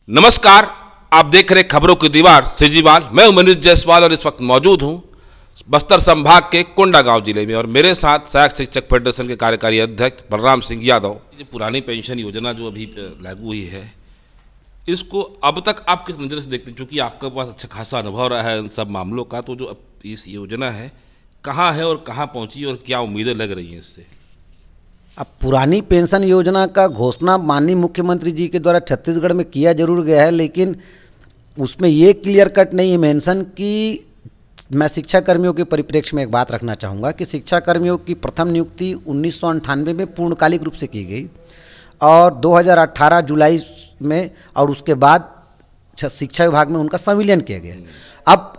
नमस्कार, आप देख रहे खबरों की दीवार सिजीवाल। मैं हूं मनीष जायसवाल और इस वक्त मौजूद हूं बस्तर संभाग के कोंडागांव जिले में और मेरे साथ सहायक शिक्षक फेडरेशन के कार्यकारी अध्यक्ष बलराम सिंह यादव। ये पुरानी पेंशन योजना जो अभी लागू हुई है, इसको अब तक आप किस नज़र से देखते हैं? क्योंकि आपके पास अच्छा खासा अनुभव रहा है इन सब मामलों का, तो जो इस योजना है कहाँ है और कहाँ पहुँची और क्या उम्मीदें लग रही हैं इससे? अब पुरानी पेंशन योजना का घोषणा माननीय मुख्यमंत्री जी के द्वारा छत्तीसगढ़ में किया जरूर गया है, लेकिन उसमें ये क्लियर कट नहीं है मेंशन कि मैं शिक्षा कर्मियों के परिप्रेक्ष्य में एक बात रखना चाहूँगा कि शिक्षा कर्मियों की प्रथम नियुक्ति 1998 में पूर्णकालिक रूप से की गई और 2018 जुलाई में और उसके बाद शिक्षा विभाग में उनका संविलियन किया गया। अब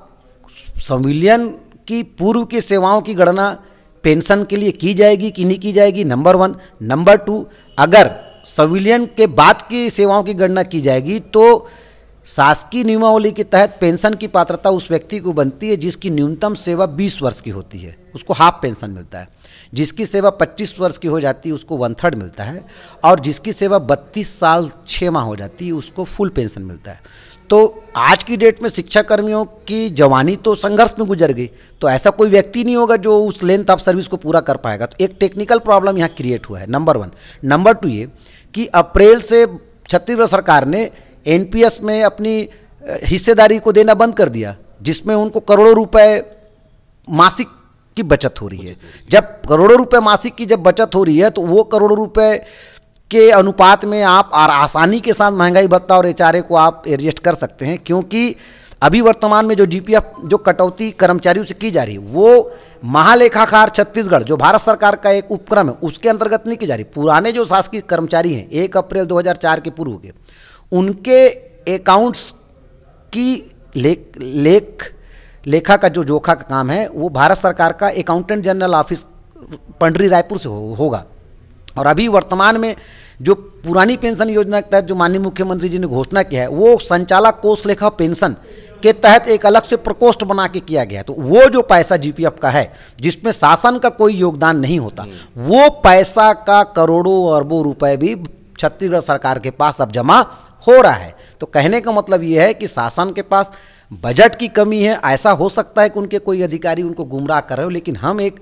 संविलियन की पूर्व की सेवाओं की गणना पेंशन के लिए की जाएगी कि नहीं की जाएगी, नंबर 1। नंबर 2, अगर संविलियन के बाद की सेवाओं की गणना की जाएगी तो शासकीय नियमावली के तहत पेंशन की पात्रता उस व्यक्ति को बनती है जिसकी न्यूनतम सेवा 20 वर्ष की होती है, उसको हाफ पेंशन मिलता है। जिसकी सेवा 25 वर्ष की हो जाती है उसको 1/3 मिलता है और जिसकी सेवा 32 साल 6 माह हो जाती है उसको फुल पेंशन मिलता है। तो आज की डेट में शिक्षा कर्मियों की जवानी तो संघर्ष में गुजर गई, तो ऐसा कोई व्यक्ति नहीं होगा जो उस लेंथ ऑफ सर्विस को पूरा कर पाएगा। तो एक टेक्निकल प्रॉब्लम यहाँ क्रिएट हुआ है, नंबर 1। नंबर 2 ये कि अप्रैल से छत्तीसगढ़ सरकार ने एनपीएस में अपनी हिस्सेदारी को देना बंद कर दिया, जिसमें उनको करोड़ों रुपए मासिक की बचत हो रही है। जब करोड़ों रुपए मासिक की जब बचत हो रही है तो वो करोड़ों रुपए के अनुपात में आप आसानी के साथ महंगाई भत्ता और एचआरए को आप एडजस्ट कर सकते हैं, क्योंकि अभी वर्तमान में जो जीपीएफ जो कटौती कर्मचारियों से की जा रही है वो महालेखाकार छत्तीसगढ़ जो भारत सरकार का एक उपक्रम है उसके अंतर्गत नहीं की जा रही। पुराने जो शासकीय कर्मचारी हैं 1 अप्रैल 2004 के पूर्व के, उनके अकाउंट्स की लेखा का जो जोखा का काम है वो भारत सरकार का accountant general office Pandri Raipur से होगा। और अभी वर्तमान में जो पुरानी पेंशन योजना के तहत जो माननीय मुख्यमंत्री जी ने घोषणा किया है वो संचालक कोष लेखा पेंशन के तहत एक अलग से प्रकोष्ठ बना के किया गया है। तो वो जो पैसा जीपीएफ का है जिसमें शासन का कोई योगदान नहीं होता, वो पैसा का करोड़ों अरबों रुपए भी छत्तीसगढ़ सरकार के पास अब जमा हो रहा है। तो कहने का मतलब ये है कि शासन के पास बजट की कमी है। ऐसा हो सकता है कि उनके कोई अधिकारी उनको गुमराह कर रहे हो, लेकिन हम एक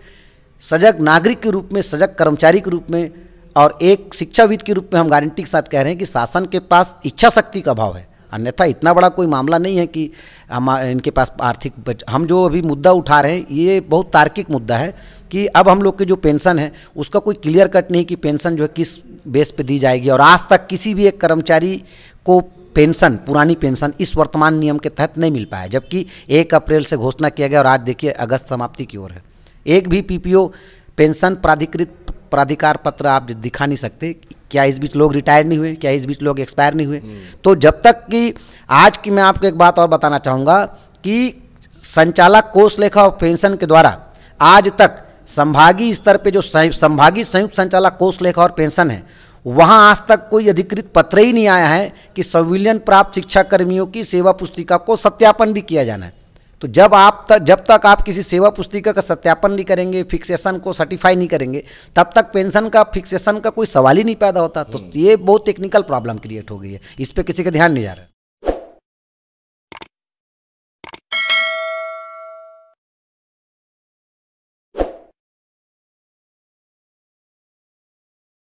सजग नागरिक के रूप में, सजग कर्मचारी के रूप में और एक शिक्षाविद के रूप में हम गारंटी के साथ कह रहे हैं कि शासन के पास इच्छा शक्ति का अभाव है। अन्यथा इतना बड़ा कोई मामला नहीं है कि हम इनके पास आर्थिक हम जो अभी मुद्दा उठा रहे हैं ये बहुत तार्किक मुद्दा है कि अब हम लोग के जो पेंशन है उसका कोई क्लियर कट नहीं कि पेंशन जो है किस बेस पे दी जाएगी। और आज तक किसी भी एक कर्मचारी को पेंशन, पुरानी पेंशन इस वर्तमान नियम के तहत नहीं मिल पाया, जबकि 1 अप्रैल से घोषणा किया गया और आज देखिए अगस्त समाप्ति की ओर है। एक भी पीपीओ पेंशन प्राधिकार पत्र आप दिखा नहीं सकते। क्या इस बीच लोग रिटायर नहीं हुए? क्या इस बीच लोग एक्सपायर नहीं हुए? तो जब तक कि आज की मैं आपको एक बात और बताना चाहूँगा कि संचालक कोष लेखा और पेंशन के द्वारा आज तक संभागीय स्तर पे जो संभागीय संयुक्त संचालक कोष लेखा और पेंशन है वहाँ आज तक कोई अधिकृत पत्र ही नहीं आया है कि संविलियन प्राप्त शिक्षा कर्मियों की सेवा पुस्तिका को सत्यापन भी किया जाना है। तो जब तक आप किसी सेवा पुस्तिका का सत्यापन नहीं करेंगे, फिक्सेशन को सर्टिफाई नहीं करेंगे, तब तक पेंशन का फिक्सेशन का कोई सवाल ही नहीं पैदा होता। तो ये बहुत टेक्निकल प्रॉब्लम क्रिएट हो गई है, इस पर किसी का ध्यान नहीं जा रहा है।